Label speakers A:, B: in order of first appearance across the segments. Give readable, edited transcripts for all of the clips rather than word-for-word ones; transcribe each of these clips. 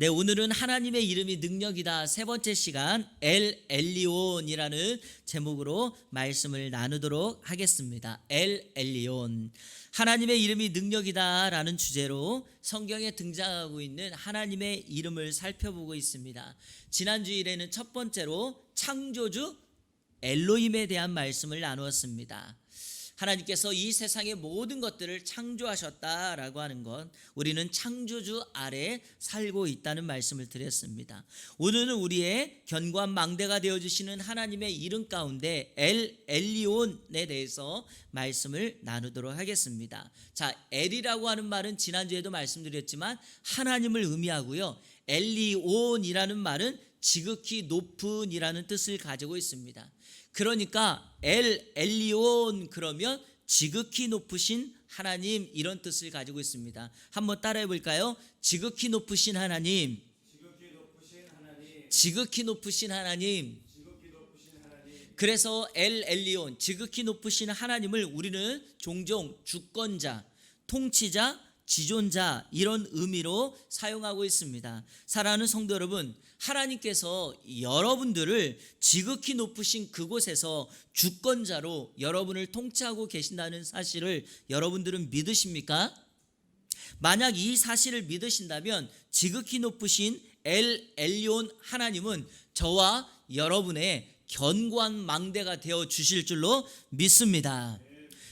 A: 네, 오늘은 하나님의 이름이 능력이다 세 번째 시간 엘 엘리온이라는 제목으로 말씀을 나누도록 하겠습니다. 엘 엘리온, 하나님의 이름이 능력이다라는 주제로 성경에 등장하고 있는 하나님의 이름을 살펴보고 있습니다. 지난 주일에는 첫 번째로 창조주 엘로힘에 대한 말씀을 나누었습니다. 하나님께서 이 세상의 모든 것들을 창조하셨다라고 하는 것, 우리는 창조주 아래 살고 있다는 말씀을 드렸습니다. 오늘은 우리의 견고한 망대가 되어주시는 하나님의 이름 가운데 엘 엘리온에 대해서 말씀을 나누도록 하겠습니다. 자, 엘이라고 하는 말은 지난주에도 말씀드렸지만 하나님을 의미하고요, 엘리온이라는 말은 지극히 높은이라는 뜻을 가지고 있습니다. 그러니까 엘 엘리온 그러면 지극히 높으신 하나님, 이런 뜻을 가지고 있습니다. 한번 따라해 볼까요? 지극히 높으신 하나님, 지극히 높으신 하나님. 그래서 엘 엘리온, 지극히 높으신 하나님을 우리는 종종 주권자, 통치자, 지존자, 이런 의미로 사용하고 있습니다. 사랑하는 성도 여러분, 하나님께서 여러분들을 지극히 높으신 그곳에서 주권자로 여러분을 통치하고 계신다는 사실을 여러분들은 믿으십니까? 만약 이 사실을 믿으신다면 지극히 높으신 엘 엘리온 하나님은 저와 여러분의 견고한 망대가 되어 주실 줄로 믿습니다.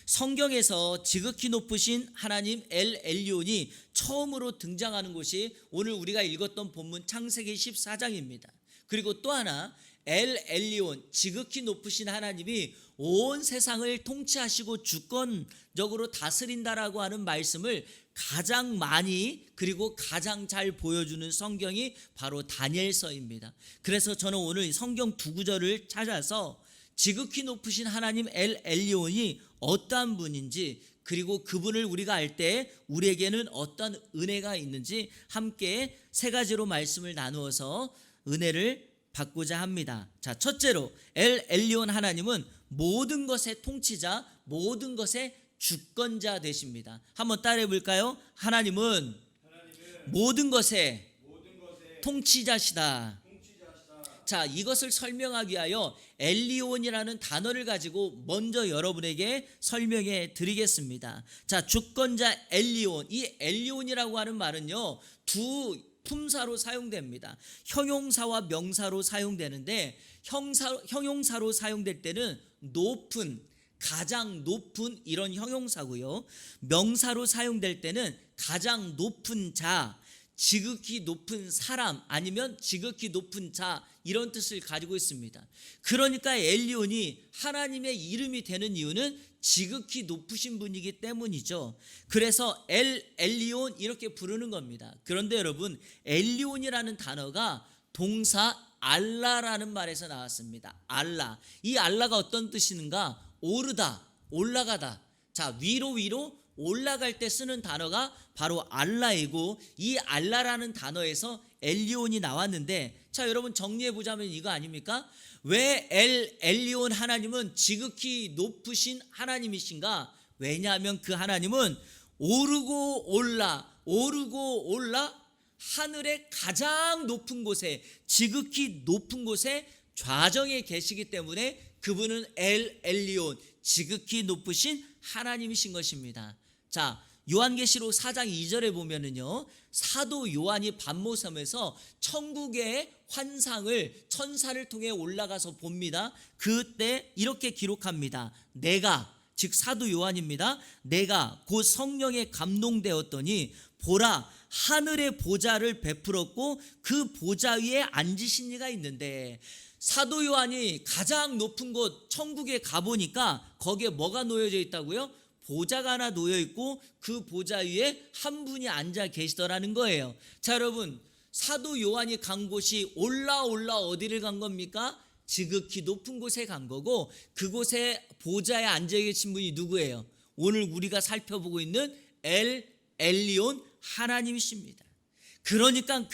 A: 성경에서 지극히 높으신 하나님 엘 엘리온이 처음으로 등장하는 곳이 오늘 우리가 읽었던 본문 창세기 14장입니다. 그리고 또 하나, 엘 엘리온, 지극히 높으신 하나님이 온 세상을 통치하시고 주권적으로 다스린다라고 하는 말씀을 가장 많이 그리고 가장 잘 보여주는 성경이 바로 다니엘서입니다. 그래서 저는 오늘 성경 두 구절을 찾아서 지극히 높으신 하나님 엘 엘리온이 어떠한 분인지, 그리고 그분을 우리가 알 때 우리에게는 어떤 은혜가 있는지 함께 세 가지로 말씀을 나누어서 은혜를 받고자 합니다. 자, 첫째로 엘 엘리온 하나님은 모든 것의 통치자, 모든 것의 주권자 되십니다. 한번 따라해 볼까요? 하나님은 모든 것의 통치자시다. 자, 이것을 설명하기 위하여 엘리온이라는 단어를 가지고 먼저 여러분에게 설명해 드리겠습니다. 자, 주권자 엘리온, 이 엘리온이라고 하는 말은요, 두 품사로 사용됩니다. 형용사와 명사로 사용되는데 형용사로 사용될 때는 높은, 가장 높은, 이런 형용사고요. 명사로 사용될 때는 가장 높은 자, 지극히 높은 사람, 아니면 지극히 높은 자, 이런 뜻을 가지고 있습니다. 그러니까 엘리온이 하나님의 이름이 되는 이유는 지극히 높으신 분이기 때문이죠. 그래서 엘 엘리온 이렇게 부르는 겁니다. 그런데 여러분, 엘리온이라는 단어가 동사 알라라는 말에서 나왔습니다. 알라, 이 알라가 어떤 뜻인가? 오르다, 올라가다. 자, 위로 올라갈 때 쓰는 단어가 바로 알라이고, 이 알라라는 단어에서 엘리온이 나왔는데, 자, 여러분 정리해 보자면 이거 아닙니까? 왜 엘 엘리온 하나님은 지극히 높으신 하나님이신가? 왜냐하면 그 하나님은 오르고 올라 하늘의 가장 높은 곳에, 지극히 높은 곳에 좌정에 계시기 때문에 그분은 엘 엘리온, 지극히 높으신 하나님이신 것입니다. 자, 요한계시록 4장 2절에 보면은요, 사도 요한이 밤모섬에서 천국의 환상을 천사를 통해 올라가서 봅니다. 그때 이렇게 기록합니다. 내가, 즉 사도 요한입니다. 내가 곧 성령에 감동되었더니 보라, 하늘의 보좌를 베풀었고 그 보좌 위에 앉으신 이가 있는데, 사도 요한이 가장 높은 곳 천국에 가보니까 거기에 뭐가 놓여져 있다고요? 보좌가 하나 놓여 있고 그 보좌 위에 한 분이 앉아 계시더라는 거예요. 자, 여러분, 사도 요한이 간 곳이 올라 어디를 간 겁니까? 지극히 높은 곳에 간 거고, 그곳에 보좌에 앉아 계신 분이 누구예요? 오늘 우리가 살펴보고 있는 엘 엘리온 하나님이십니다. 그러니까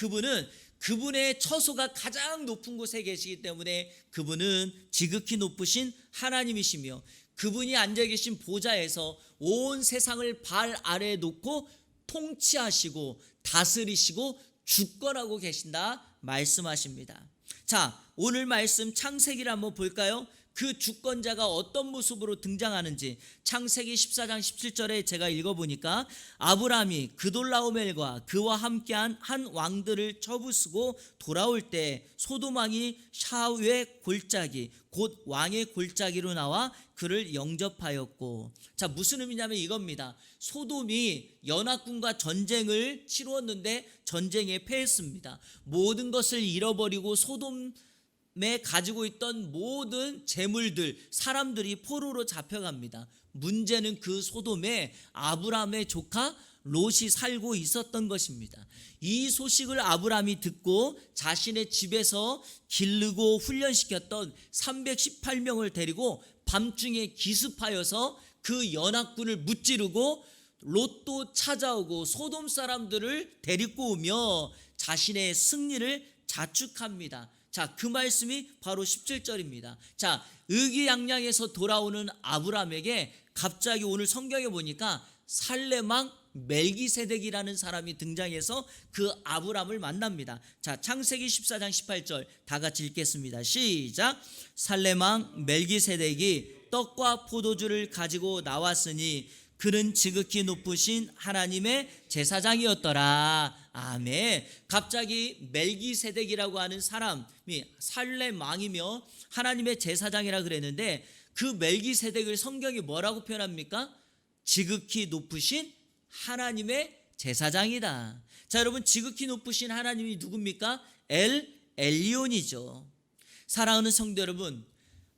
A: 그분의 처소가 가장 높은 곳에 계시기 때문에 그분은 지극히 높으신 하나님이시며, 그분이 앉아 계신 보좌에서 온 세상을 발 아래에 놓고 통치하시고 다스리시고 주권하고 계신다 말씀하십니다. 자, 오늘 말씀 창세기를 한번 볼까요? 그 주권자가 어떤 모습으로 등장하는지 창세기 14장 17절에 제가 읽어보니까 아브라함이 그돌라오멜과 그와 함께한 한 왕들을 쳐부수고 돌아올 때 소돔 왕이 샤우의 골짜기 곧 왕의 골짜기로 나와 그를 영접하였고, 자, 무슨 의미냐면 이겁니다. 소돔이 연합군과 전쟁을 치루었는데 전쟁에 패했습니다. 모든 것을 잃어버리고 소돔에 가지고 있던 모든 재물들, 사람들이 포로로 잡혀갑니다. 문제는 그 소돔에 아브라함의 조카 롯이 살고 있었던 것입니다. 이 소식을 아브라함이 듣고 자신의 집에서 기르고 훈련시켰던 318명을 데리고 밤중에 기습하여서 그 연합군을 무찌르고 롯도 찾아오고 소돔 사람들을 데리고 오며 자신의 승리를 자축합니다. 자, 그 말씀이 바로 17절입니다. 자, 의기양양해서 돌아오는 아브라함에게 갑자기 오늘 성경에 보니까 살레망 멜기세덱이라는 사람이 등장해서 그 아브라함을 만납니다. 자, 창세기 14장 18절 다 같이 읽겠습니다. 시작. 살레망 멜기세덱이 떡과 포도주를 가지고 나왔으니 그는 지극히 높으신 하나님의 제사장이었더라. 아멘. 갑자기 멜기세덱이라고 하는 사람이 살렘왕이며 하나님의 제사장이라 그랬는데 그 멜기세덱을 성경이 뭐라고 표현합니까? 지극히 높으신 하나님의 제사장이다. 자, 여러분, 지극히 높으신 하나님이 누굽니까? 엘리온이죠. 사랑하는 성도 여러분,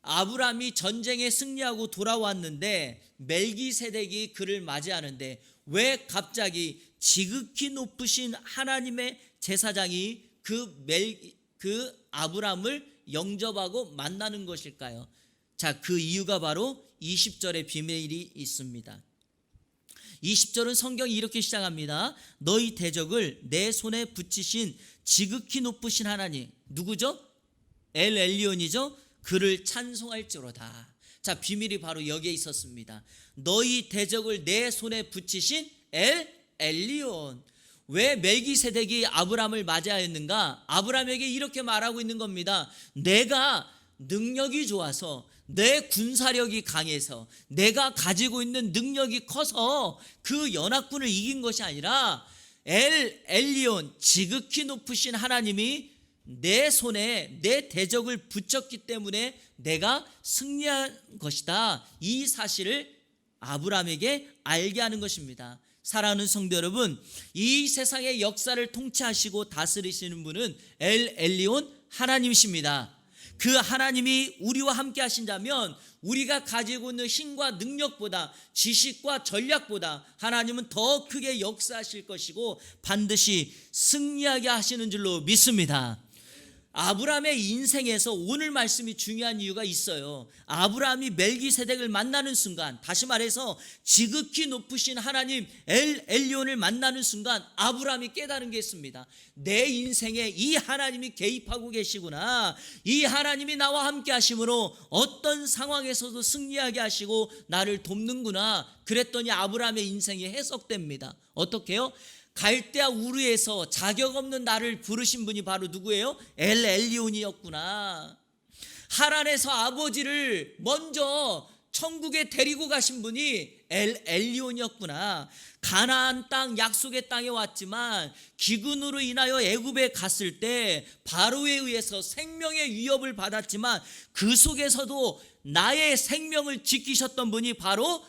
A: 아브라함이 전쟁에 승리하고 돌아왔는데 멜기세덱이 그를 맞이하는데 왜 갑자기 지극히 높으신 하나님의 제사장이 그 아브라함을 영접하고 만나는 것일까요? 자, 그 이유가 바로 20절의 비밀이 있습니다. 20절은 성경이 이렇게 시작합니다. 너희 대적을 내 손에 붙이신 지극히 높으신 하나님, 누구죠? 엘리온이죠. 그를 찬송할지로다. 자, 비밀이 바로 여기에 있었습니다. 너희 대적을 내 손에 붙이신 엘리온. 왜 멜기세덱이 아브라함을 맞이하였는가? 아브라함에게 이렇게 말하고 있는 겁니다. 내가 능력이 좋아서, 내 군사력이 강해서, 내가 가지고 있는 능력이 커서 그 연합군을 이긴 것이 아니라 엘리온, 지극히 높으신 하나님이 내 손에 내 대적을 붙였기 때문에 내가 승리한 것이다. 이 사실을 아브라함에게 알게 하는 것입니다. 사랑하는 성도 여러분, 이 세상의 역사를 통치하시고 다스리시는 분은 엘리온 하나님이십니다. 그 하나님이 우리와 함께 하신다면 우리가 가지고 있는 힘과 능력보다, 지식과 전략보다 하나님은 더 크게 역사하실 것이고 반드시 승리하게 하시는 줄로 믿습니다. 아브라함의 인생에서 오늘 말씀이 중요한 이유가 있어요. 아브라함이 멜기세덱을 만나는 순간, 다시 말해서 지극히 높으신 하나님 엘리온을 만나는 순간 아브라함이 깨달은 게 있습니다. 내 인생에 이 하나님이 개입하고 계시구나. 이 하나님이 나와 함께 하심으로 어떤 상황에서도 승리하게 하시고 나를 돕는구나. 그랬더니 아브라함의 인생이 해석됩니다. 어떻게요? 갈대아 우르에서 자격 없는 나를 부르신 분이 바로 누구예요? 엘리온이었구나. 하란에서 아버지를 먼저 천국에 데리고 가신 분이 엘리온이었구나. 가나안 땅, 약속의 땅에 왔지만 기근으로 인하여 애굽에 갔을 때 바로에 의해서 생명의 위협을 받았지만 그 속에서도 나의 생명을 지키셨던 분이 바로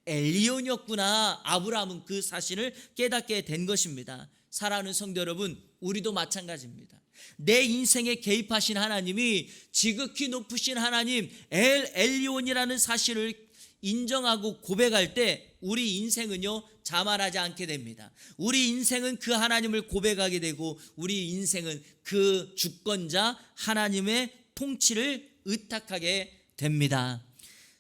A: 엘리온이었구나. 아브라함은 그 사실을 깨닫게 된 것입니다. 사랑하는 성도 여러분, 우리도 마찬가지입니다. 내 인생에 개입하신 하나님이 지극히 높으신 하나님 엘리온이라는 사실을 인정하고 고백할 때 우리 인생은요 자만하지 않게 됩니다. 우리 인생은 그 하나님을 고백하게 되고 우리 인생은 그 주권자 하나님의 통치를 의탁하게 됩니다.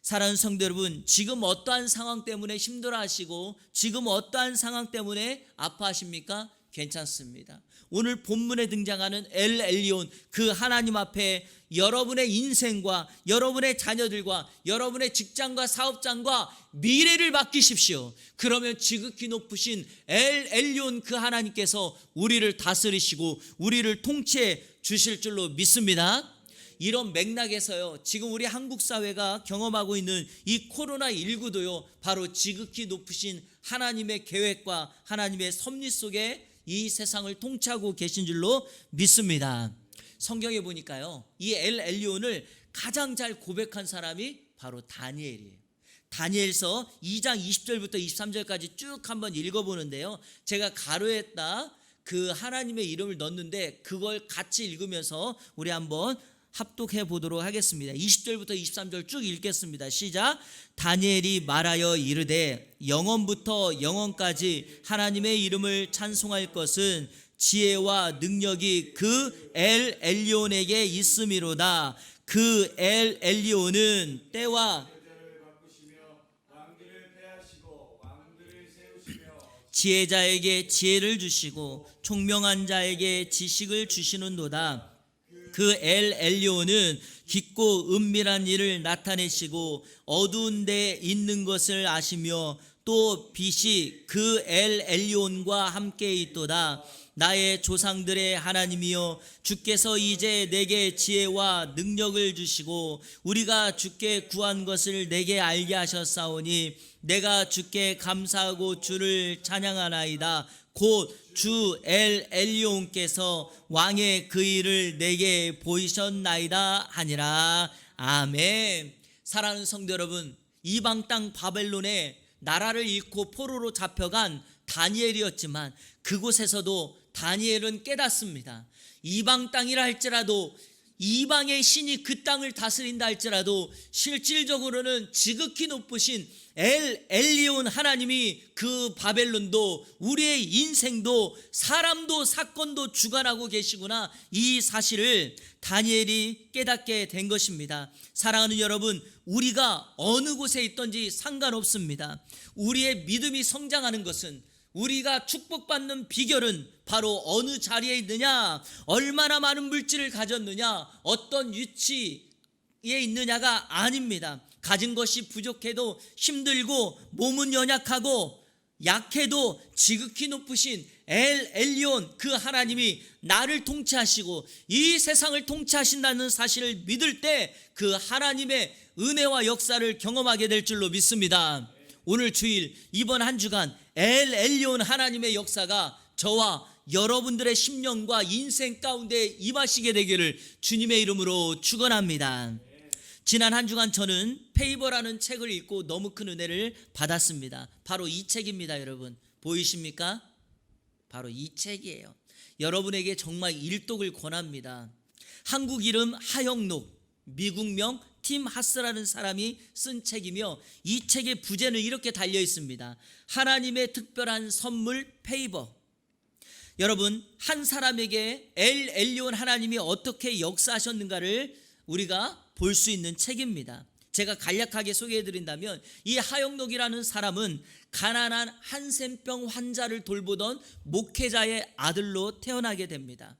A: 사랑하는 성도 여러분, 지금 어떠한 상황 때문에 힘들어하시고 지금 어떠한 상황 때문에 아파하십니까? 괜찮습니다. 오늘 본문에 등장하는 엘 엘리온, 그 하나님 앞에 여러분의 인생과 여러분의 자녀들과 여러분의 직장과 사업장과 미래를 맡기십시오. 그러면 지극히 높으신 엘 엘리온 그 하나님께서 우리를 다스리시고 우리를 통치해 주실 줄로 믿습니다. 이런 맥락에서요, 지금 우리 한국 사회가 경험하고 있는 이 코로나19도요 바로 지극히 높으신 하나님의 계획과 하나님의 섭리 속에 이 세상을 통치하고 계신 줄로 믿습니다. 성경에 보니까요, 이 엘 엘리온을 가장 잘 고백한 사람이 바로 다니엘이에요. 다니엘서 2장 20절부터 23절까지 쭉 한번 읽어보는데요, 제가 가로에다 그 하나님의 이름을 넣었는데 그걸 같이 읽으면서 우리 한번 합독해 보도록 하겠습니다. 20절부터 23절 쭉 읽겠습니다. 시작. 다니엘이 말하여 이르되 영원부터 영원까지 하나님의 이름을 찬송할 것은 지혜와 능력이 그 엘 엘리온에게 있음이로다. 그 엘 엘리온은 때와 지혜자에게 지혜를 주시고 총명한 자에게 지식을 주시는도다. 그 엘 엘리온은 깊고 은밀한 일을 나타내시고 어두운 데 있는 것을 아시며 또 빛이 그 엘 엘리온과 함께 있도다. 나의 조상들의 하나님이여, 주께서 이제 내게 지혜와 능력을 주시고 우리가 주께 구한 것을 내게 알게 하셨사오니 내가 주께 감사하고 주를 찬양하나이다. 곧 주 엘 엘리온께서 왕의 그 일을 내게 보이셨나이다 하니라. 아멘. 사랑하는 성도 여러분, 이방 땅 바벨론에 나라를 잃고 포로로 잡혀간 다니엘이었지만 그곳에서도 다니엘은 깨닫습니다. 이방 땅이라 할지라도, 이방의 신이 그 땅을 다스린다 할지라도 실질적으로는 지극히 높으신 엘 엘리온 하나님이 그 바벨론도 우리의 인생도 사람도 사건도 주관하고 계시구나, 이 사실을 다니엘이 깨닫게 된 것입니다. 사랑하는 여러분, 우리가 어느 곳에 있든지 상관없습니다. 우리의 믿음이 성장하는 것은, 우리가 축복받는 비결은 바로 어느 자리에 있느냐, 얼마나 많은 물질을 가졌느냐, 어떤 위치에 있느냐가 아닙니다. 가진 것이 부족해도 힘들고 몸은 연약하고 약해도 지극히 높으신 엘 엘리온 그 하나님이 나를 통치하시고 이 세상을 통치하신다는 사실을 믿을 때 그 하나님의 은혜와 역사를 경험하게 될 줄로 믿습니다. 오늘 주일, 이번 한 주간 엘 엘리온 하나님의 역사가 저와 여러분들의 심령과 인생 가운데 임하시게 되기를 주님의 이름으로 축원합니다. 지난 한 주간 저는 페이버라는 책을 읽고 너무 큰 은혜를 받았습니다. 바로 이 책입니다. 여러분 보이십니까? 바로 이 책이에요. 여러분에게 정말 일독을 권합니다. 한국 이름 하영록, 미국명 팀 하스라는 사람이 쓴 책이며 이 책의 부제는 이렇게 달려 있습니다. 하나님의 특별한 선물 페이버. 여러분, 한 사람에게 엘 엘리온 하나님이 어떻게 역사하셨는가를 우리가 볼 수 있는 책입니다. 제가 간략하게 소개해드린다면 이 하영록이라는 사람은 가난한 한센병 환자를 돌보던 목회자의 아들로 태어나게 됩니다.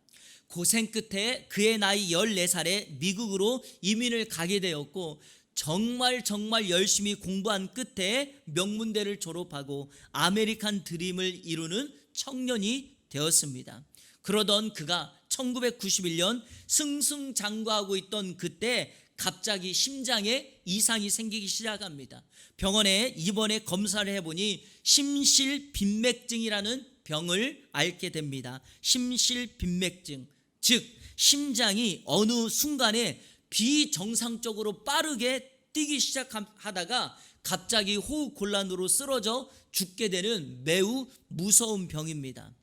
A: 고생 끝에 그의 나이 14살에 미국으로 이민을 가게 되었고 정말 열심히 공부한 끝에 명문대를 졸업하고 아메리칸 드림을 이루는 청년이 되었습니다. 그러던 그가 1991년 승승장구하고 있던 그때 갑자기 심장에 이상이 생기기 시작합니다. 병원에 입원해 검사를 해보니 심실빈맥증이라는 병을 앓게 됩니다. 심실빈맥증, 즉 심장이 어느 순간에 비정상적으로 빠르게 뛰기 시작하다가 갑자기 호흡곤란으로 쓰러져 죽게 되는 매우 무서운 병입니다.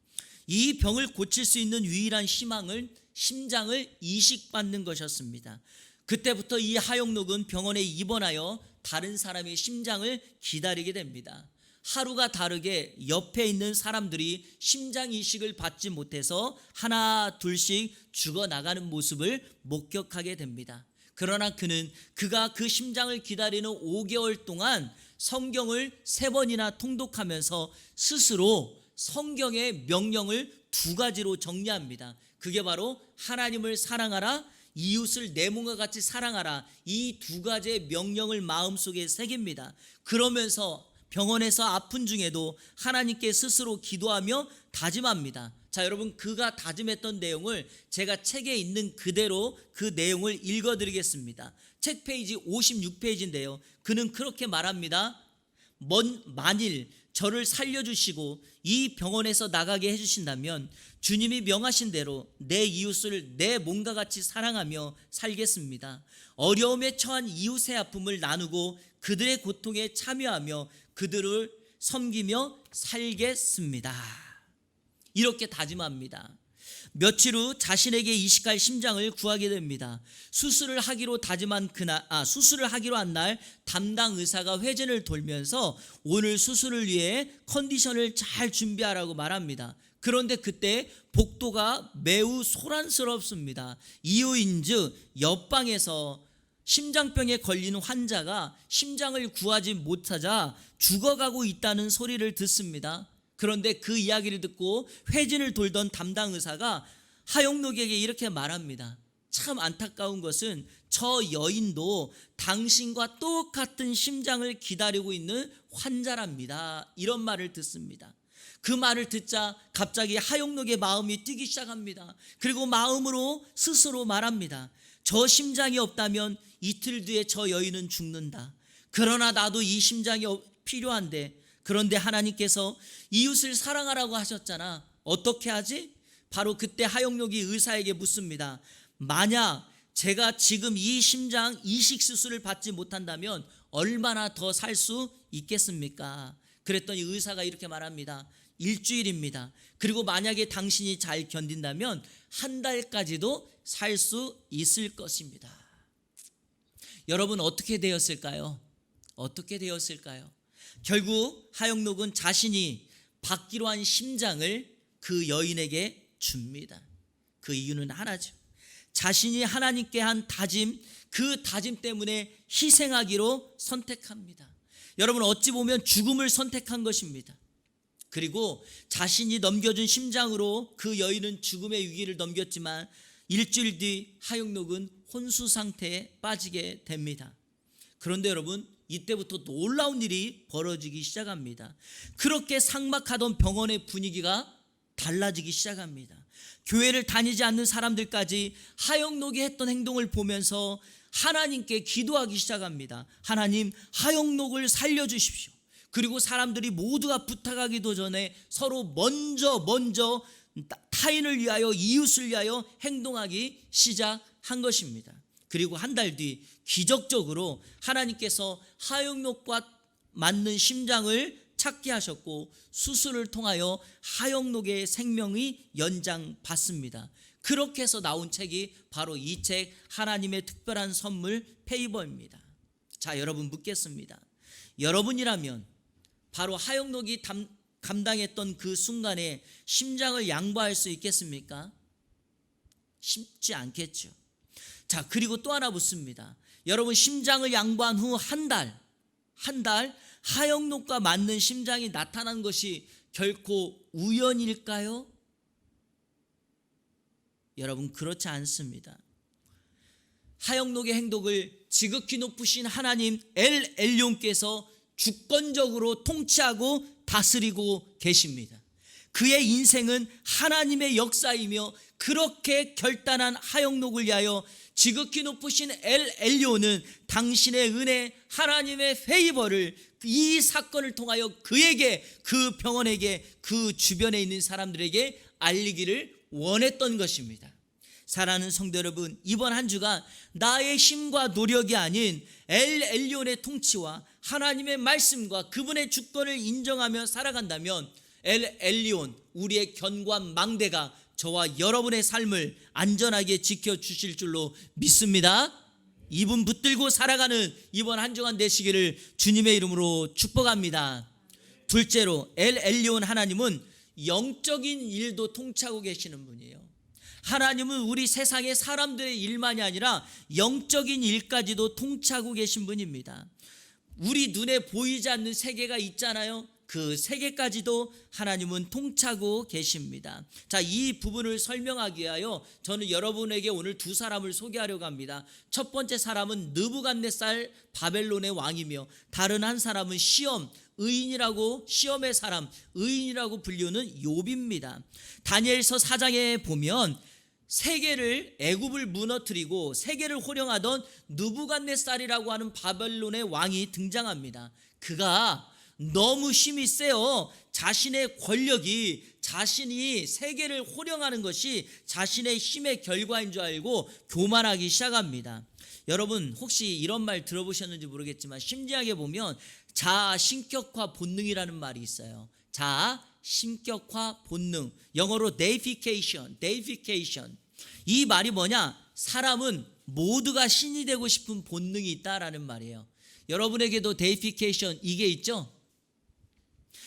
A: 이 병을 고칠 수 있는 유일한 희망은 심장을 이식받는 것이었습니다. 그때부터 이 하영록은 병원에 입원하여 다른 사람의 심장을 기다리게 됩니다. 하루가 다르게 옆에 있는 사람들이 심장 이식을 받지 못해서 하나 둘씩 죽어나가는 모습을 목격하게 됩니다. 그러나 그가 그 심장을 기다리는 5개월 동안 성경을 3번이나 통독하면서 스스로 성경의 명령을 두 가지로 정리합니다. 그게 바로 하나님을 사랑하라, 이웃을 내 몸과 같이 사랑하라. 이 두 가지의 명령을 마음속에 새깁니다. 그러면서 병원에서 아픈 중에도 하나님께 스스로 기도하며 다짐합니다. 자, 여러분, 그가 다짐했던 내용을 제가 책에 있는 그대로 그 내용을 읽어드리겠습니다. 책 페이지 56페이지인데요. 그는 그렇게 말합니다. 만일 저를 살려주시고 이 병원에서 나가게 해주신다면 주님이 명하신 대로 내 이웃을 내 몸과 같이 사랑하며 살겠습니다. 어려움에 처한 이웃의 아픔을 나누고 그들의 고통에 참여하며 그들을 섬기며 살겠습니다. 이렇게 다짐합니다. 며칠 후 자신에게 이식할 심장을 구하게 됩니다. 수술을 하기로 한 날 담당 의사가 회전을 돌면서 오늘 수술을 위해 컨디션을 잘 준비하라고 말합니다. 그런데 그때 복도가 매우 소란스럽습니다. 이유인즉 옆방에서 심장병에 걸린 환자가 심장을 구하지 못하자 죽어가고 있다는 소리를 듣습니다. 그런데 그 이야기를 듣고 회진을 돌던 담당 의사가 하영록에게 이렇게 말합니다. 참 안타까운 것은 저 여인도 당신과 똑같은 심장을 기다리고 있는 환자랍니다. 이런 말을 듣습니다. 그 말을 듣자 갑자기 하영록의 마음이 뛰기 시작합니다. 그리고 마음으로 스스로 말합니다. 저 심장이 없다면 이틀 뒤에 저 여인은 죽는다. 그러나 나도 이 심장이 필요한데, 그런데 하나님께서 이웃을 사랑하라고 하셨잖아. 어떻게 하지? 바로 그때 하영록이 의사에게 묻습니다. 만약 제가 지금 이 심장 이식 수술을 받지 못한다면 얼마나 더 살 수 있겠습니까? 그랬더니 의사가 이렇게 말합니다. 일주일입니다. 그리고 만약에 당신이 잘 견딘다면 한 달까지도 살 수 있을 것입니다. 여러분, 어떻게 되었을까요? 어떻게 되었을까요? 결국 하영록은 자신이 받기로 한 심장을 그 여인에게 줍니다. 그 이유는 하나죠. 자신이 하나님께 한 다짐, 그 다짐 때문에 희생하기로 선택합니다. 여러분, 어찌 보면 죽음을 선택한 것입니다. 그리고 자신이 넘겨준 심장으로 그 여인은 죽음의 위기를 넘겼지만 일주일 뒤 하영록은 혼수 상태에 빠지게 됩니다. 그런데 여러분, 이때부터 놀라운 일이 벌어지기 시작합니다. 그렇게 삭막하던 병원의 분위기가 달라지기 시작합니다. 교회를 다니지 않는 사람들까지 하영록이 했던 행동을 보면서 하나님께 기도하기 시작합니다. 하나님, 하영록을 살려주십시오. 그리고 사람들이 모두가 부탁하기도 전에 서로 먼저 타인을 위하여, 이웃을 위하여 행동하기 시작한 것입니다. 그리고 한 달 뒤 기적적으로 하나님께서 하영록과 맞는 심장을 찾게 하셨고 수술을 통하여 하영록의 생명이 연장받습니다. 그렇게 해서 나온 책이 바로 이 책, 하나님의 특별한 선물 페이버입니다. 자, 여러분, 묻겠습니다. 여러분이라면 바로 하영록이 감당했던 그 순간에 심장을 양보할 수 있겠습니까? 쉽지 않겠죠. 자, 그리고 또 하나 묻습니다. 여러분, 심장을 양보한 후 한 달 하영록과 맞는 심장이 나타난 것이 결코 우연일까요? 여러분, 그렇지 않습니다. 하영록의 행동을 지극히 높으신 하나님 엘 엘용께서 주권적으로 통치하고 다스리고 계십니다. 그의 인생은 하나님의 역사이며 그렇게 결단한 하영록을 위하여 지극히 높으신 엘 엘리온은 당신의 은혜, 하나님의 페이버를 이 사건을 통하여 그에게, 그 병원에게, 그 주변에 있는 사람들에게 알리기를 원했던 것입니다. 사랑하는 성도 여러분, 이번 한 주간 나의 힘과 노력이 아닌 엘 엘리온의 통치와 하나님의 말씀과 그분의 주권을 인정하며 살아간다면 엘 엘리온, 우리의 견고한 망대가 저와 여러분의 삶을 안전하게 지켜주실 줄로 믿습니다. 이분 붙들고 살아가는 이번 한 주간 되시기를 주님의 이름으로 축복합니다. 둘째로, 엘 엘리온 하나님은 영적인 일도 통치하고 계시는 분이에요. 하나님은 우리 세상의 사람들의 일만이 아니라 영적인 일까지도 통치하고 계신 분입니다. 우리 눈에 보이지 않는 세계가 있잖아요. 그 세계까지도 하나님은 통치하고 계십니다. 자, 이 부분을 설명하기 위하여 저는 여러분에게 오늘 두 사람을 소개하려고 합니다. 첫 번째 사람은 느부갓네살 바벨론의 왕이며, 다른 한 사람은 의인이라고, 시험의 사람, 의인이라고 불리는 욥입니다. 다니엘서 4장에 보면 세계를, 애굽을 무너뜨리고 세계를 호령하던 느부갓네살이라고 하는 바벨론의 왕이 등장합니다. 그가 너무 힘이 세요. 자신의 권력이, 자신이 세계를 호령하는 것이 자신의 힘의 결과인 줄 알고 교만하기 시작합니다. 여러분 혹시 이런 말 들어보셨는지 모르겠지만, 심지하게 보면 자아 신격화 본능이라는 말이 있어요. 자아 신격화 본능, 영어로 deification. 이 말이 뭐냐? 사람은 모두가 신이 되고 싶은 본능이 있다라는 말이에요. 여러분에게도 deification 이게 있죠?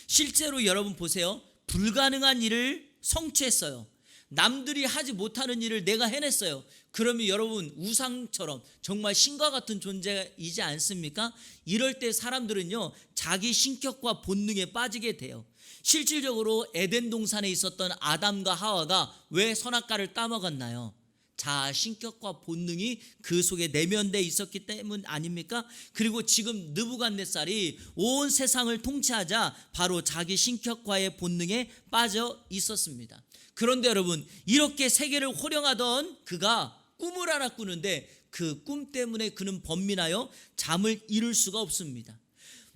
A: 실제로 여러분 보세요. 불가능한 일을 성취했어요. 남들이 하지 못하는 일을 내가 해냈어요. 그러면 여러분 우상처럼 정말 신과 같은 존재이지 않습니까? 이럴 때 사람들은요, 자기 신격과 본능에 빠지게 돼요. 실질적으로 에덴 동산에 있었던 아담과 하와가 왜 선악과를 따먹었나요? 자아 신격과 본능이 그 속에 내면되어 있었기 때문 아닙니까? 그리고 지금 느부갓네살이 온 세상을 통치하자 바로 자기 신격과의 본능에 빠져 있었습니다. 그런데 여러분, 이렇게 세계를 호령하던 그가 꿈을 하나 꾸는데 그 꿈 때문에 그는 번민하여 잠을 이룰 수가 없습니다.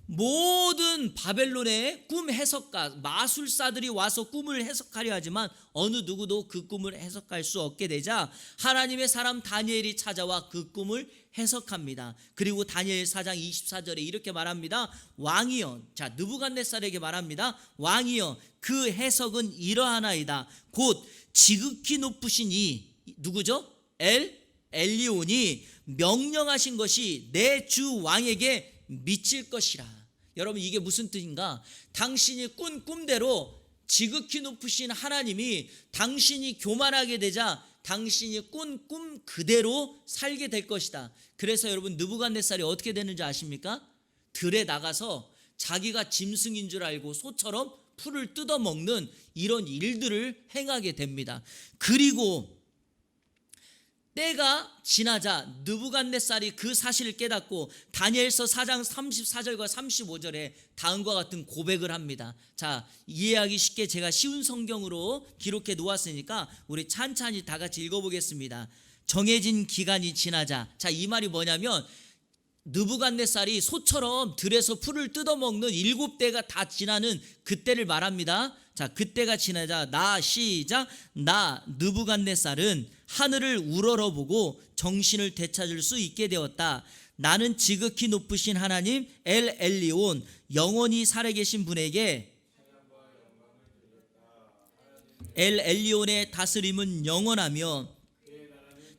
A: 모든 바벨론의 꿈 해석가, 마술사들이 와서 꿈을 해석하려 하지만 어느 누구도 그 꿈을 해석할 수 없게 되자 하나님의 사람 다니엘이 찾아와 그 꿈을 해석합니다. 그리고 다니엘 4장 24절에 이렇게 말합니다. 왕이여, 자, 느부갓네살에게 말합니다. 왕이여, 그 해석은 이러하나이다. 곧 지극히 높으신 이 누구죠? 엘리온이 명령하신 것이 내 주 왕에게 미칠 것이라. 여러분 이게 무슨 뜻인가? 당신이 꾼 꿈대로 지극히 높으신 하나님이 당신이 교만하게 되자 당신이 꾼 꿈 그대로 살게 될 것이다. 그래서 여러분 느부갓네살이 어떻게 되는지 아십니까? 들에 나가서 자기가 짐승인 줄 알고 소처럼 풀을 뜯어먹는 이런 일들을 행하게 됩니다. 그리고 때가 지나자 느부갓네살이 그 사실을 깨닫고 다니엘서 4장 34절과 35절에 다음과 같은 고백을 합니다. 자, 이해하기 쉽게 제가 쉬운 성경으로 기록해 놓았으니까 우리 찬찬히 다 같이 읽어보겠습니다. 정해진 기간이 지나자. 자, 이 말이 뭐냐면 느부갓네살이 소처럼 들에서 풀을 뜯어먹는 7대가 다 지나는 그때를 말합니다. 자, 그때가 지나자 나 느부갓네살은 하늘을 우러러보고 정신을 되찾을 수 있게 되었다. 나는 지극히 높으신 하나님 엘리온, 영원히 살아계신 분에게 엘리온의 다스림은 영원하며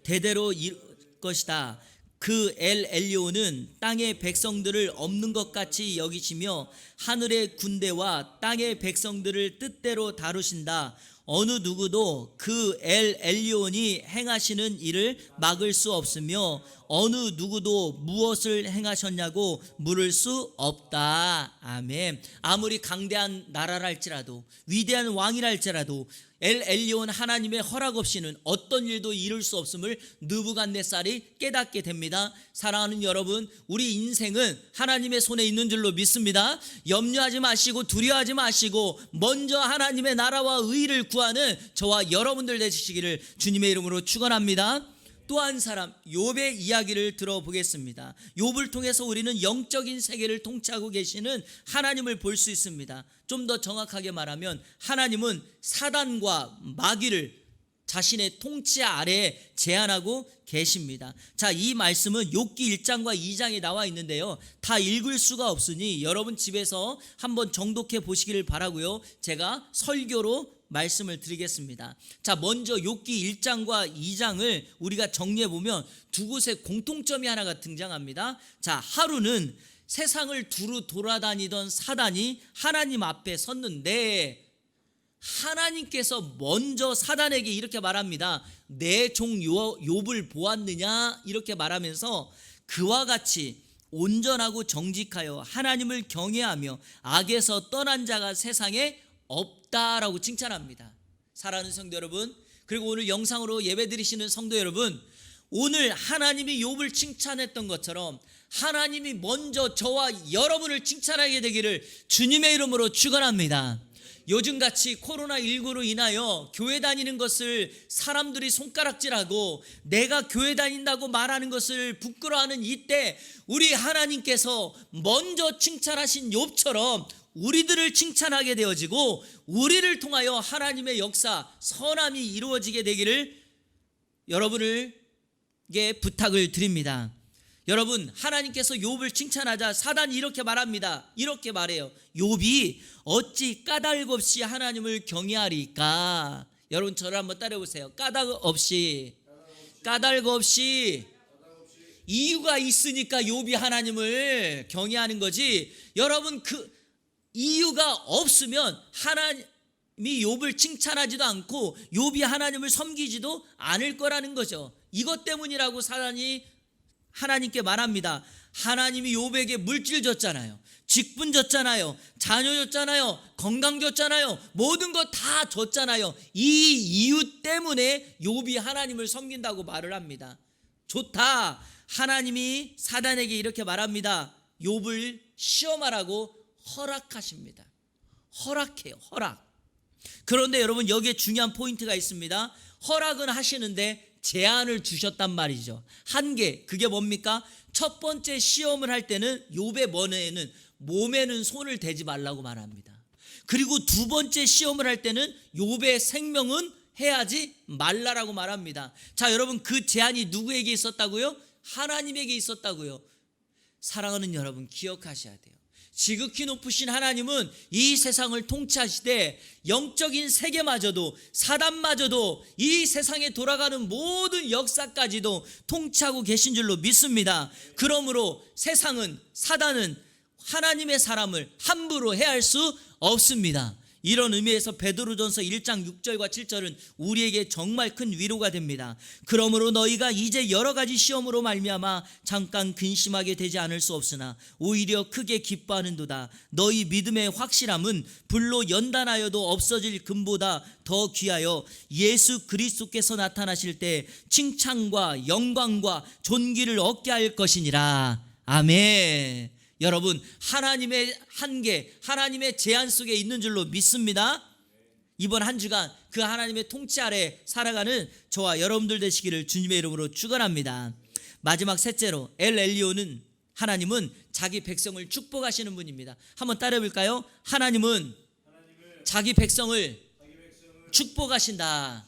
A: 대대로 이룰 것이다. 그 엘리온은 땅의 백성들을 없는 것 같이 여기시며 하늘의 군대와 땅의 백성들을 뜻대로 다루신다. 어느 누구도 그 엘리온이 행하시는 일을 막을 수 없으며 어느 누구도 무엇을 행하셨냐고 물을 수 없다. 아멘. 아무리 강대한 나라랄지라도 위대한 왕이랄지라도 엘리온 하나님의 허락 없이는 어떤 일도 이룰 수 없음을 느부갓네살이 깨닫게 됩니다. 사랑하는 여러분, 우리 인생은 하나님의 손에 있는 줄로 믿습니다. 염려하지 마시고 두려워하지 마시고 먼저 하나님의 나라와 의를 구하는 저와 여러분들 되시기를 주님의 이름으로 축원합니다. 또 한 사람 욥의 이야기를 들어보겠습니다. 욥을 통해서 우리는 영적인 세계를 통치하고 계시는 하나님을 볼 수 있습니다. 좀 더 정확하게 말하면 하나님은 사단과 마귀를 자신의 통치 아래에 제한하고 계십니다. 자, 이 말씀은 욥기 1장과 2장에 나와 있는데요, 다 읽을 수가 없으니 여러분 집에서 한번 정독해 보시기를 바라고요. 제가 설교로 말씀을 드리겠습니다. 자, 먼저 욥기 1장과 2장을 우리가 정리해 보면 두 곳에 공통점이 하나가 등장합니다. 자, 하루는 세상을 두루 돌아다니던 사단이 하나님 앞에 섰는데 하나님께서 먼저 사단에게 이렇게 말합니다. 내 종 욥을 보았느냐? 이렇게 말하면서 그와 같이 온전하고 정직하여 하나님을 경외하며 악에서 떠난 자가 세상에 없다라고 칭찬합니다. 사랑하는 성도 여러분, 그리고 오늘 영상으로 예배드리시는 성도 여러분, 오늘 하나님이 욥을 칭찬했던 것처럼 하나님이 먼저 저와 여러분을 칭찬하게 되기를 주님의 이름으로 축원합니다. 요즘같이 코로나19로 인하여 교회 다니는 것을 사람들이 손가락질하고 내가 교회 다닌다고 말하는 것을 부끄러워하는 이때 우리 하나님께서 먼저 칭찬하신 욥처럼 우리들을 칭찬하게 되어지고 우리를 통하여 하나님의 역사, 선함이 이루어지게 되기를 여러분에게 부탁을 드립니다. 여러분, 하나님께서 욥을 칭찬하자 사단이 이렇게 말합니다. 이렇게 말해요. 욥이 어찌 까닭 없이 하나님을 경외하리까? 여러분 저를 한번 따라해보세요. 까닭 없이 이유가 있으니까 욥이 하나님을 경외하는 거지. 여러분 그 이유가 없으면 하나님이 욥을 칭찬하지도 않고 욥이 하나님을 섬기지도 않을 거라는 거죠. 이것 때문이라고 사단이 하나님께 말합니다. 하나님이 욥에게 물질 줬잖아요. 직분 줬잖아요. 자녀 줬잖아요. 건강 줬잖아요. 모든 것 다 줬잖아요. 이 이유 때문에 욥이 하나님을 섬긴다고 말을 합니다. 좋다. 하나님이 사단에게 이렇게 말합니다. 욥을 시험하라고 허락하십니다. 허락해요. 허락. 그런데 여러분 여기에 중요한 포인트가 있습니다. 허락은 하시는데 제한을 주셨단 말이죠. 한계, 그게 뭡니까? 첫 번째 시험을 할 때는 욥의 몸에는 손을 대지 말라고 말합니다. 그리고 두 번째 시험을 할 때는 욥의 생명은 해하지 말라라고 말합니다. 자, 여러분 그 제한이 누구에게 있었다고요? 하나님에게 있었다고요. 사랑하는 여러분 기억하셔야 돼요. 지극히 높으신 하나님은 이 세상을 통치하시되 영적인 세계마저도 사단마저도 이 세상에 돌아가는 모든 역사까지도 통치하고 계신 줄로 믿습니다. 그러므로 세상은 사단은 하나님의 사람을 함부로 해할 수 없습니다. 이런 의미에서 베드로전서 1장 6절과 7절은 우리에게 정말 큰 위로가 됩니다. 그러므로 너희가 이제 여러 가지 시험으로 말미암아 잠깐 근심하게 되지 않을 수 없으나 오히려 크게 기뻐하는도다. 너희 믿음의 확실함은 불로 연단하여도 없어질 금보다 더 귀하여 예수 그리스도께서 나타나실 때 칭찬과 영광과 존귀를 얻게 할 것이니라. 아멘. 여러분 하나님의 한계, 하나님의 제한 속에 있는 줄로 믿습니다. 이번 한 주간 그 하나님의 통치 아래 살아가는 저와 여러분들 되시기를 주님의 이름으로 축원합니다. 마지막 셋째로 엘리오는 하나님은 자기 백성을 축복하시는 분입니다. 한번 따라해 볼까요? 하나님은 자기 백성을 축복하신다.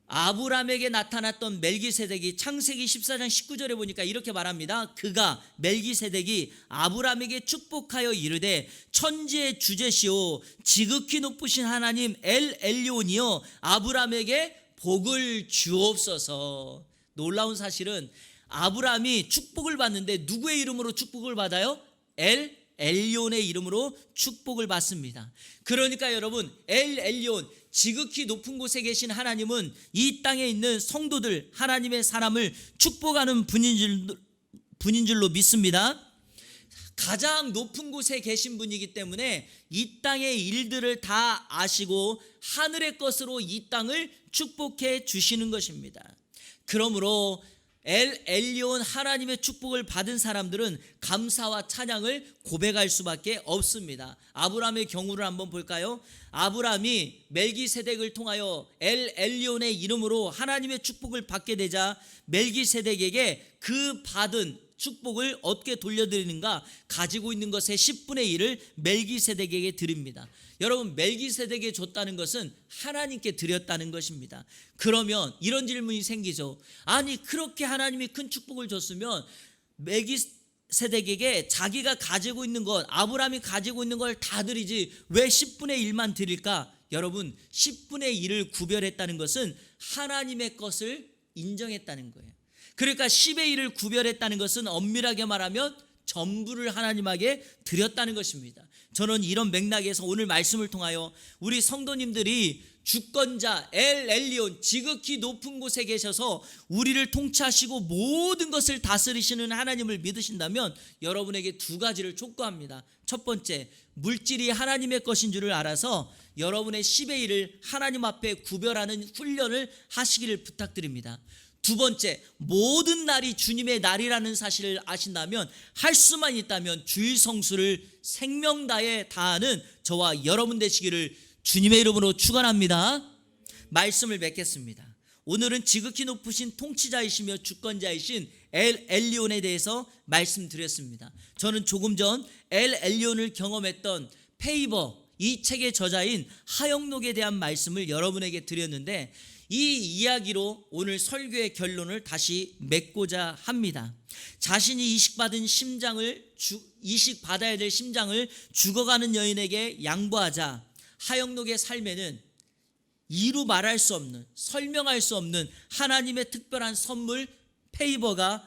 A: 아브라함에게 나타났던 멜기세덱이 창세기 14장 19절에 보니까 이렇게 말합니다. 그가 멜기세덱이 아브라함에게 축복하여 이르되 천지의 주제시오 지극히 높으신 하나님 엘리온이여 아브라함에게 복을 주옵소서. 놀라운 사실은 아브라함이 축복을 받는데 누구의 이름으로 축복을 받아요? 엘리온의 이름으로 축복을 받습니다. 그러니까 여러분 엘리온, 지극히 높은 곳에 계신 하나님은 이 땅에 있는 성도들, 하나님의 사람을 축복하는 분인 줄로 믿습니다. 가장 높은 곳에 계신 분이기 때문에 이 땅의 일들을 다 아시고 하늘의 것으로 이 땅을 축복해 주시는 것입니다. 그러므로 엘리온 하나님의 축복을 받은 사람들은 감사와 찬양을 고백할 수밖에 없습니다. 아브라함의 경우를 한번 볼까요? 아브라함이 멜기세덱을 통하여 엘리온의 이름으로 하나님의 축복을 받게 되자 멜기세덱에게 그 받은 축복을 어떻게 돌려드리는가? 가지고 있는 것의 10분의 1을 멜기세덱에게 드립니다. 여러분 멜기세덱에 줬다는 것은 하나님께 드렸다는 것입니다. 그러면 이런 질문이 생기죠. 아니 그렇게 하나님이 큰 축복을 줬으면 멜기세덱에게 자기가 가지고 있는 것, 아브라함이 가지고 있는 걸 다 드리지 왜 10분의 1만 드릴까? 여러분 10분의 1을 구별했다는 것은 하나님의 것을 인정했다는 거예요. 그러니까 10의 1을 구별했다는 것은 엄밀하게 말하면 전부를 하나님에게 드렸다는 것입니다. 저는 이런 맥락에서 오늘 말씀을 통하여 우리 성도님들이 주권자 엘 엘리온, 지극히 높은 곳에 계셔서 우리를 통치하시고 모든 것을 다스리시는 하나님을 믿으신다면 여러분에게 두 가지를 촉구합니다. 첫 번째, 물질이 하나님의 것인 줄을 알아서 여러분의 10의 1을 하나님 앞에 구별하는 훈련을 하시기를 부탁드립니다. 두 번째, 모든 날이 주님의 날이라는 사실을 아신다면, 할 수만 있다면 주일 성수를 생명 다해 다하는 저와 여러분 되시기를 주님의 이름으로 축원합니다. 말씀을 맺겠습니다. 오늘은 지극히 높으신 통치자이시며 주권자이신 엘 엘리온에 대해서 말씀드렸습니다. 저는 조금 전 엘 엘리온을 경험했던 페이버, 이 책의 저자인 하영록에 대한 말씀을 여러분에게 드렸는데, 이 이야기로 오늘 설교의 결론을 다시 맺고자 합니다. 자신이 이식받아야 될 심장을 죽어가는 여인에게 양보하자 하영록의 삶에는 이루 말할 수 없는, 설명할 수 없는 하나님의 특별한 선물 페이버의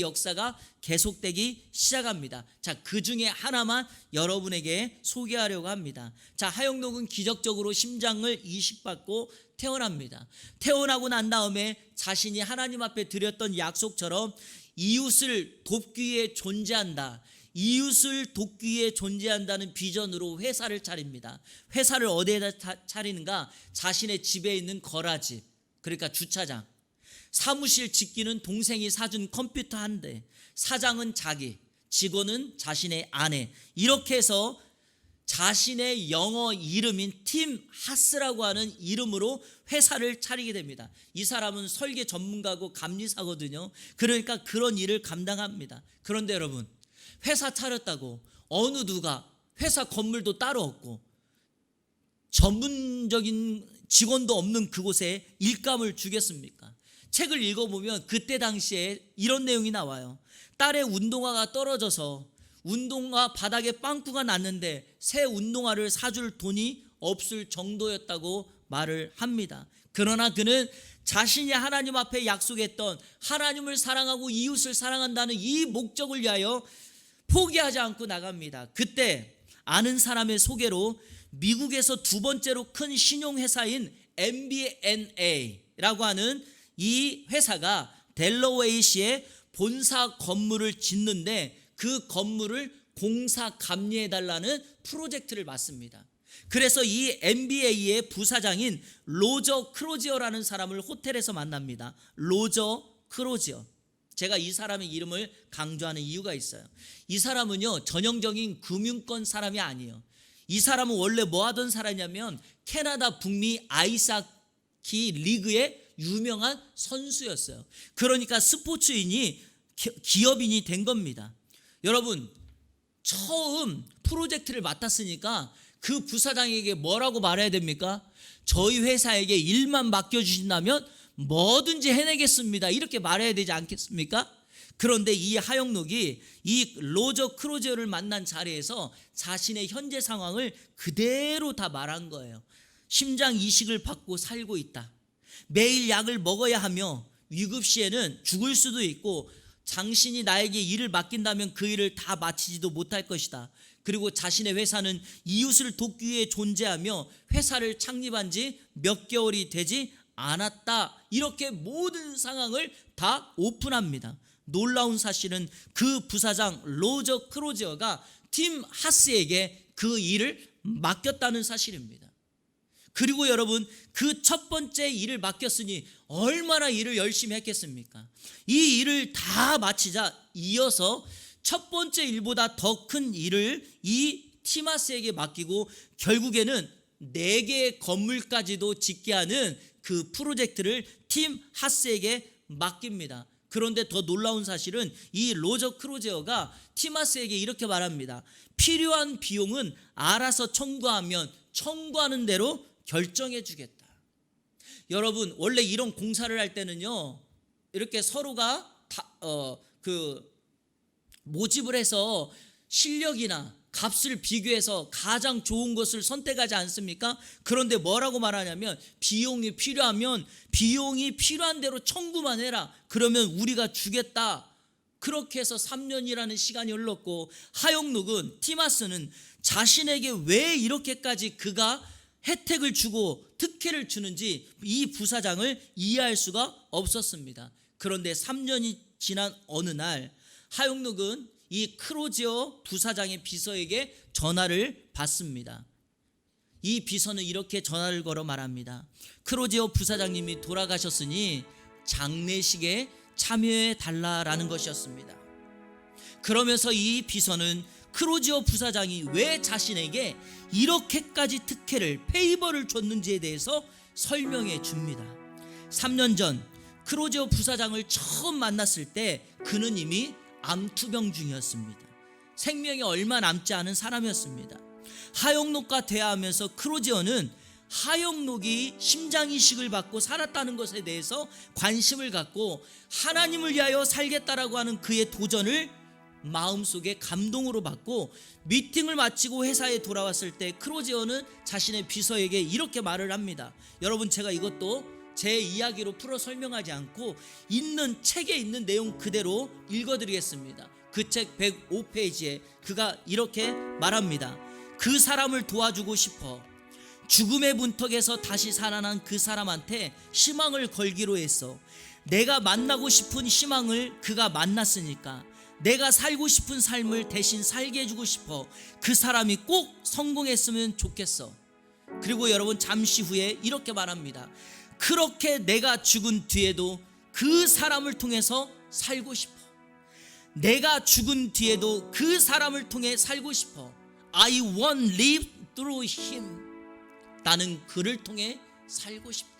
A: 역사가 계속되기 시작합니다. 자, 그 중에 하나만 여러분에게 소개하려고 합니다. 자, 하영록은 기적적으로 심장을 이식받고 태어납니다. 태어나고 난 다음에 자신이 하나님 앞에 드렸던 약속처럼 이웃을 돕기 위해 존재한다, 이웃을 돕기 위해 존재한다는 비전으로 회사를 차립니다. 회사를 어디에다 차리는가? 자신의 집에 있는 거라지, 그러니까 주차장, 사무실 짓기는 동생이 사준 컴퓨터 한 대, 사장은 자기, 직원은 자신의 아내, 이렇게 해서 자신의 영어 이름인 팀 하스라고 하는 이름으로 회사를 차리게 됩니다. 이 사람은 설계 전문가고 감리사거든요. 그러니까 그런 일을 감당합니다. 그런데 여러분, 회사 차렸다고 어느 누가 회사 건물도 따로 없고 전문적인 직원도 없는 그곳에 일감을 주겠습니까? 책을 읽어보면 그때 당시에 이런 내용이 나와요. 딸의 운동화가 떨어져서 운동화 바닥에 빵꾸가 났는데 새 운동화를 사줄 돈이 없을 정도였다고 말을 합니다. 그러나 그는 자신이 하나님 앞에 약속했던 하나님을 사랑하고 이웃을 사랑한다는 이 목적을 위하여 포기하지 않고 나갑니다. 그때 아는 사람의 소개로 미국에서 두 번째로 큰 신용회사인 MBNA라고 하는 이 회사가 델러웨이시에 본사 건물을 짓는데 그 건물을 공사 감리해달라는 프로젝트를 맡습니다. 그래서 이 MBA의 부사장인 로저 크로지어라는 사람을 호텔에서 만납니다. 로저 크로지어. 제가 이 사람의 이름을 강조하는 이유가 있어요. 이 사람은요, 전형적인 금융권 사람이 아니에요. 이 사람은 원래 뭐 하던 사람이냐면 캐나다 북미 아이스하키 리그의 유명한 선수였어요. 그러니까 스포츠인이 기업인이 된 겁니다. 여러분, 처음 프로젝트를 맡았으니까 그 부사장에게 뭐라고 말해야 됩니까? 저희 회사에게 일만 맡겨주신다면 뭐든지 해내겠습니다, 이렇게 말해야 되지 않겠습니까? 그런데 이 하영록이 이 로저 크로지어를 만난 자리에서 자신의 현재 상황을 그대로 다 말한 거예요. 심장 이식을 받고 살고 있다, 매일 약을 먹어야 하며 위급 시에는 죽을 수도 있고 당신이 나에게 일을 맡긴다면 그 일을 다 마치지도 못할 것이다. 그리고 자신의 회사는 이웃을 돕기 위해 존재하며 회사를 창립한 지 몇 개월이 되지 않았다, 이렇게 모든 상황을 다 오픈합니다. 놀라운 사실은 그 부사장 로저 크로지어가 팀 하스에게 그 일을 맡겼다는 사실입니다. 그리고 여러분, 그 첫 번째 일을 맡겼으니 얼마나 일을 열심히 했겠습니까? 이 일을 다 마치자 이어서 첫 번째 일보다 더 큰 일을 이 티마스에게 맡기고 결국에는 4개의 건물까지도 짓게 하는 그 프로젝트를 팀 하스에게 맡깁니다. 그런데 더 놀라운 사실은 이 로저 크로제어가 티마스에게 이렇게 말합니다. 필요한 비용은 알아서 청구하면 청구하는 대로 결정해 주겠다. 여러분, 원래 이런 공사를 할 때는요, 이렇게 서로가 모집을 해서 실력이나 값을 비교해서 가장 좋은 것을 선택하지 않습니까? 그런데 뭐라고 말하냐면 비용이 필요하면 비용이 필요한 대로 청구만 해라, 그러면 우리가 주겠다, 그렇게 해서 3년이라는 시간이 흘렀고, 하용록은, 디마스는 자신에게 왜 이렇게까지 그가 혜택을 주고 특혜를 주는지 이 부사장을 이해할 수가 없었습니다. 그런데 3년이 지난 어느 날 하용록은 이 크로지어 부사장의 비서에게 전화를 받습니다. 이 비서는 이렇게 전화를 걸어 말합니다. 크로지어 부사장님이 돌아가셨으니 장례식에 참여해 달라라는 것이었습니다. 그러면서 이 비서는 크로지어 부사장이 왜 자신에게 이렇게까지 특혜를, 페이버를 줬는지에 대해서 설명해 줍니다. 3년 전 크로지어 부사장을 처음 만났을 때 그는 이미 암투병 중이었습니다. 생명이 얼마 남지 않은 사람이었습니다. 하용록과 대화하면서 크로지어는 하용록이 심장이식을 받고 살았다는 것에 대해서 관심을 갖고 하나님을 위하여 살겠다라고 하는 그의 도전을 마음속에 감동으로 받고, 미팅을 마치고 회사에 돌아왔을 때 크로지어는 자신의 비서에게 이렇게 말을 합니다. 여러분, 제가 이것도 제 이야기로 풀어 설명하지 않고 있는 책에 있는 내용 그대로 읽어드리겠습니다. 그 책 105페이지에 그가 이렇게 말합니다. 그 사람을 도와주고 싶어 죽음의 문턱에서 다시 살아난 그 사람한테 희망을 걸기로 했어. 내가 만나고 싶은 희망을 그가 만났으니까 내가 살고 싶은 삶을 대신 살게 해주고 싶어. 그 사람이 꼭 성공했으면 좋겠어. 그리고 여러분, 잠시 후에 이렇게 말합니다. 그렇게 내가 죽은 뒤에도 그 사람을 통해서 살고 싶어. 내가 죽은 뒤에도 그 사람을 통해 살고 싶어. I want live through him. 나는 그를 통해 살고 싶다.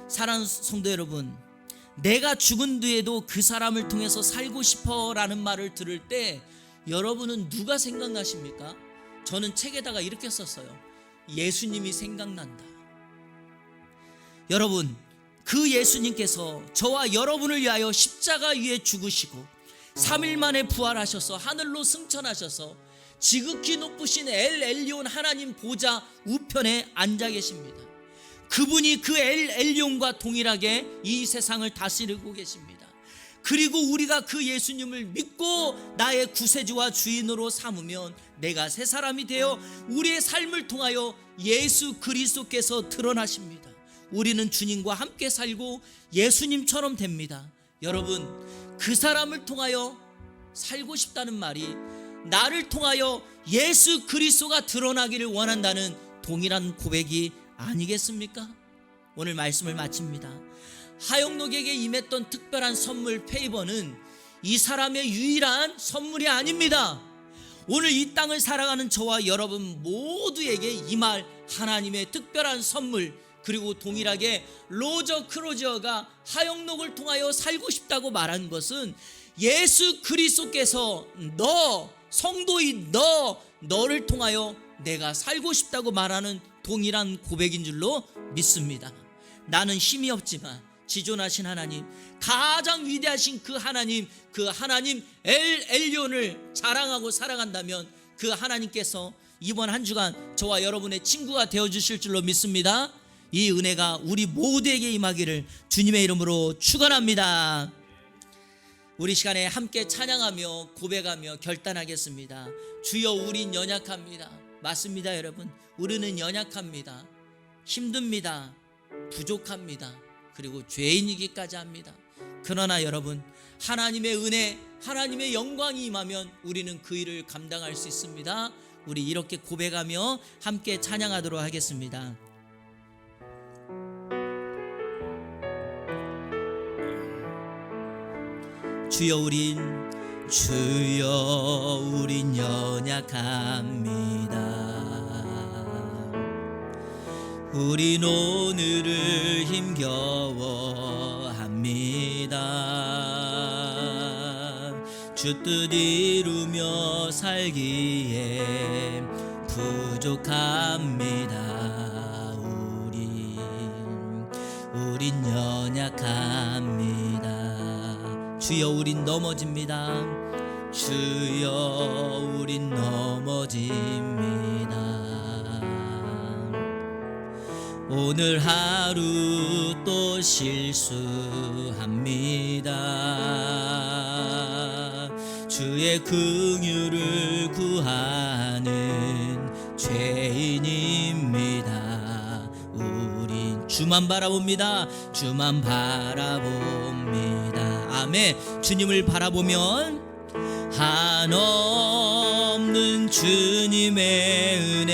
A: 사랑하는 성도 여러분, 내가 죽은 뒤에도 그 사람을 통해서 살고 싶어 라는 말을 들을 때 여러분은 누가 생각나십니까? 저는 책에다가 이렇게 썼어요. 예수님이 생각난다. 여러분, 그 예수님께서 저와 여러분을 위하여 십자가 위에 죽으시고 3일 만에 부활하셔서 하늘로 승천하셔서 지극히 높으신 엘 엘리온 하나님 보좌 우편에 앉아 계십니다. 그분이 그 엘 엘리온과 동일하게 이 세상을 다스리고 계십니다. 그리고 우리가 그 예수님을 믿고 나의 구세주와 주인으로 삼으면 내가 새 사람이 되어 우리의 삶을 통하여 예수 그리스도께서 드러나십니다. 우리는 주님과 함께 살고 예수님처럼 됩니다. 여러분, 그 사람을 통하여 살고 싶다는 말이 나를 통하여 예수 그리스도가 드러나기를 원한다는 동일한 고백이 아니겠습니까? 오늘 말씀을 마칩니다. 하용록에게 임했던 특별한 선물 페이버는 이 사람의 유일한 선물이 아닙니다. 오늘 이 땅을 살아가는 저와 여러분 모두에게 임할 하나님의 특별한 선물, 그리고 동일하게 로저 크로지어가 하용록을 통하여 살고 싶다고 말한 것은 예수 그리스도께서 너, 성도인 너를 통하여 내가 살고 싶다고 말하는 동일한 고백인 줄로 믿습니다. 나는 힘이 없지만 지존하신 하나님, 가장 위대하신 그 하나님 엘 엘리온을 자랑하고 사랑한다면 그 하나님께서 이번 한 주간 저와 여러분의 친구가 되어주실 줄로 믿습니다. 이 은혜가 우리 모두에게 임하기를 주님의 이름으로 축원합니다. 우리 시간에 함께 찬양하며 고백하며 결단하겠습니다. 주여, 우린 연약합니다. 맞습니다. 여러분, 우리는 연약합니다. 힘듭니다. 부족합니다. 그리고 죄인이기까지 합니다. 그러나 여러분, 하나님의 은혜, 하나님의 영광이 임하면 우리는 그 일을 감당할 수 있습니다. 우리 이렇게 고백하며 함께 찬양하도록 하겠습니다. 주여, 우린 연약합니다. 우린 오늘을 힘겨워합니다. 주 뜻 이루며 살기에 부족합니다. 우린 연약합니다. 주여, 우린 넘어집니다. 주여, 우린 넘어집니다. 오늘 하루 또 실수합니다. 주의 긍휼을 구하는 죄인입니다. 우린 주만 바라봅니다. 주만 바라봅니다. 아멘. 주님을 바라보면 한없는 주님의 은혜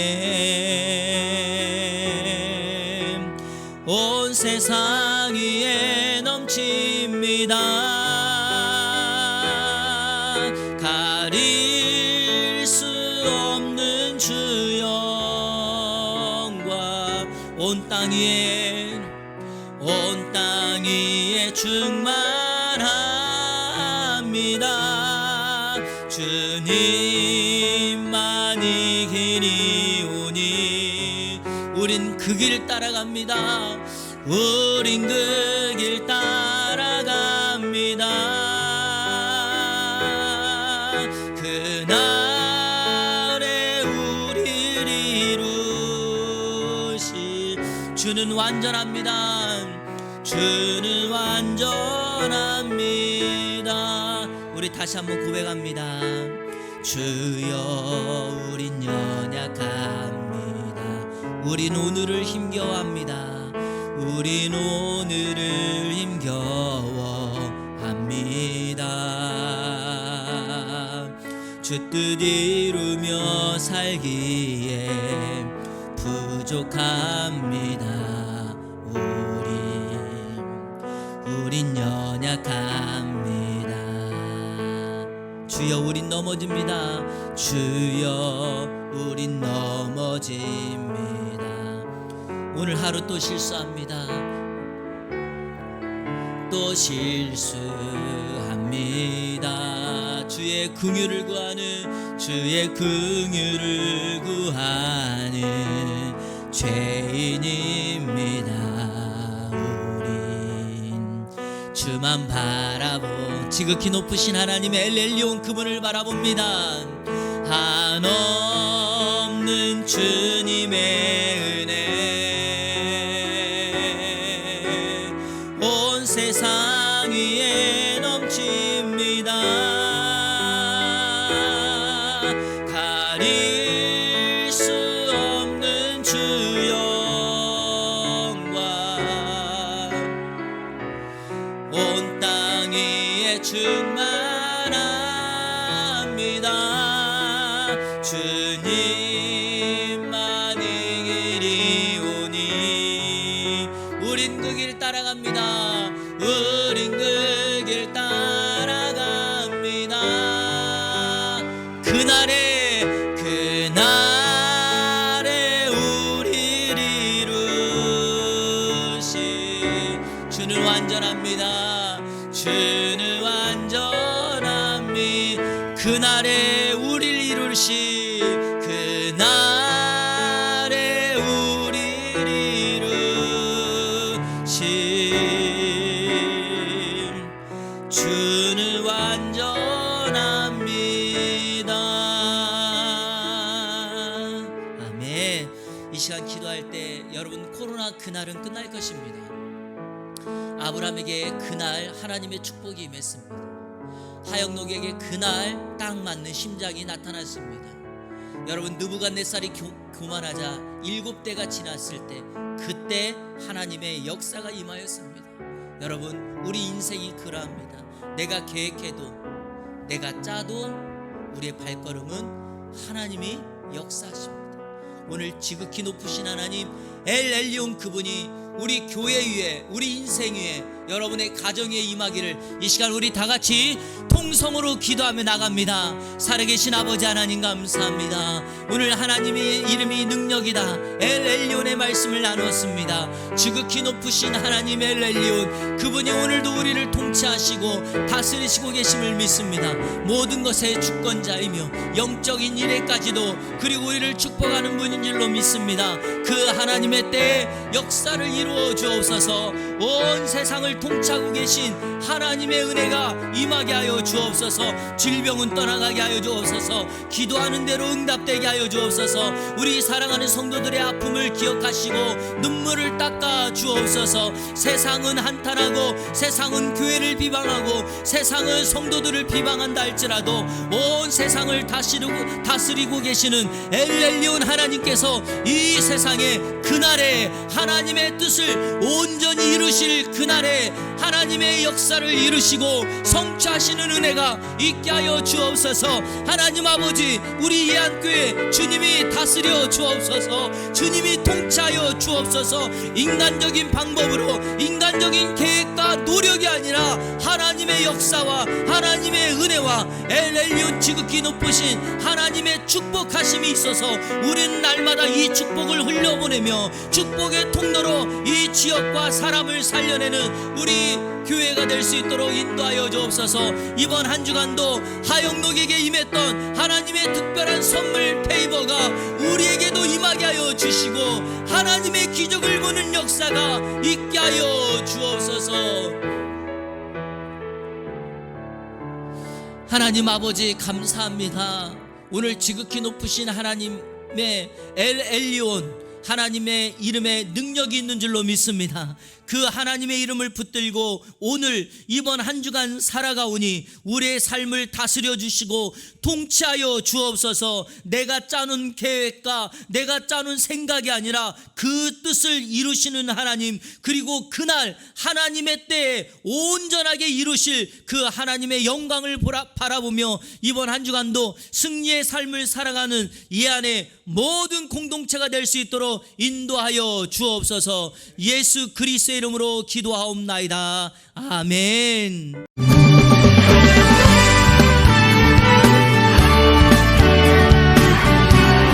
A: 온 세상 위에 넘칩니다. 가릴 수 없는 주 영광 온 땅 위에 충만합니다. 주님만이 길이 오니 우린 그 길 따라갑니다. 우린 그 길 따라갑니다. 그날에 우리를 이루실 주는 완전합니다. 주는 완전합니다. 우리 다시 한번 고백합니다. 주여 우린 연약합니다. 우린 오늘을 힘겨워합니다. 우린 오늘을 힘겨워합니다. 주 뜻 이루며 살기에 부족합니다. 우린 연약합니다. 주여 우린 넘어집니다. 주여 우린 넘어집니다. 오늘 하루 또 실수합니다. 또 실수합니다. 주의 긍휼을 구하는 죄인입니다. 주만 바라보 지극히 높으신 하나님의 엘엘리온 그분을 바라봅니다. 한없는 주님의 은혜 온 세상 위에 넘칩니다. 가릴 수 없는 주 온 땅 위에 충만합니다. 주님만이 길이 오니 우린 그 길 따라갑니다. 우린 그 길 따라갑니다. 그날에 우리를 이루시 주는 완전합니다. 주는 완전함이 그날에 우리를 이루시 그날에 우리를 이루시 주는 완전합니다. 아멘. 이 시간 기도할 때 여러분 코로나 그날은 끝날 것입니다. 아브라함에게 그날 하나님의 축복이 임했습니다. 하역록에게 그날 딱 맞는 심장이 나타났습니다. 여러분 느부갓네살이 교만하자 7대가 지났을 때 그때 하나님의 역사가 임하였습니다. 여러분 우리 인생이 그러합니다. 내가 계획해도 내가 짜도 우리의 발걸음은 하나님이 역사하십니다. 오늘 지극히 높으신 하나님 엘엘리온 그분이 우리 교회 위에 우리 인생 위에 여러분의 가정에 임하기를 이 시간 우리 다 같이 통성으로 기도하며 나갑니다. 살아계신 아버지 하나님 감사합니다. 오늘 하나님의 이름이 능력이다 엘엘리온의 말씀을 나누었습니다. 지극히 높으신 하나님 엘엘리온 그분이 오늘도 우리를 통치하시고 다스리시고 계심을 믿습니다. 모든 것의 주권자이며 영적인 일에까지도 그리고 우리를 축복하는 분인 줄로 믿습니다. 그 하나님의 때에 역사를 이루어 주옵소서. 온 세상을 통치하고 계신 하나님의 은혜가 임하게 하여 주옵소서. 질병은 떠나가게 하여 주옵소서. 기도하는 대로 응답되게 하여 주옵소서. 우리 사랑하는 성도들의 아픔을 기억하시고 눈물을 닦아 주옵소서. 세상은 한탄하고 세상은 교회를 비방하고 세상은 성도들을 비방한다 할지라도 온 세상을 다스리고 계시는 엘리온 하나님께서 이 세상에 그날에 하나님의 뜻을 온전히 이루실 그날에 하나님의 역사를 이루시고 성취하시는 은혜가 있게 하여 주옵소서. 하나님 아버지, 우리 예안교회 주님이 다스려 주옵소서. 주님이 통치하여 주옵소서. 인간적인 방법으로 인간적인 계획과 노력이 아니라 하나님의 역사와 하나님의 은혜와 엘리온 지극히 높으신 하나님의 축복하심이 있어서 우리는 날마다 이 축복을 흘려보내며 축복의 통로로 이 지역과 사람을 살려내는 우리 교회가 될 수 있도록 인도하여 주옵소서. 이번 한 주간도 하영록에게 임했던 하나님의 특별한 선물 페이버가 우리에게도 임하게 하여 주시고 하나님의 기적을 보는 역사가 있게 하여 주옵소서. 하나님 아버지 감사합니다. 오늘 지극히 높으신 하나님의 엘리온 하나님의 이름에 능력이 있는 줄로 믿습니다. 그 하나님의 이름을 붙들고 오늘 이번 한 주간 살아가오니 우리의 삶을 다스려 주시고 통치하여 주옵소서. 내가 짜는 계획과 내가 짜는 생각이 아니라 그 뜻을 이루시는 하나님, 그리고 그날 하나님의 때에 온전하게 이루실 그 하나님의 영광을 바라보며 이번 한 주간도 승리의 삶을 살아가는 이 안에 모든 공동체가 될 수 있도록 인도하여 주옵소서. 예수 그리스도의 이름으로 기도하옵나이다. 아멘.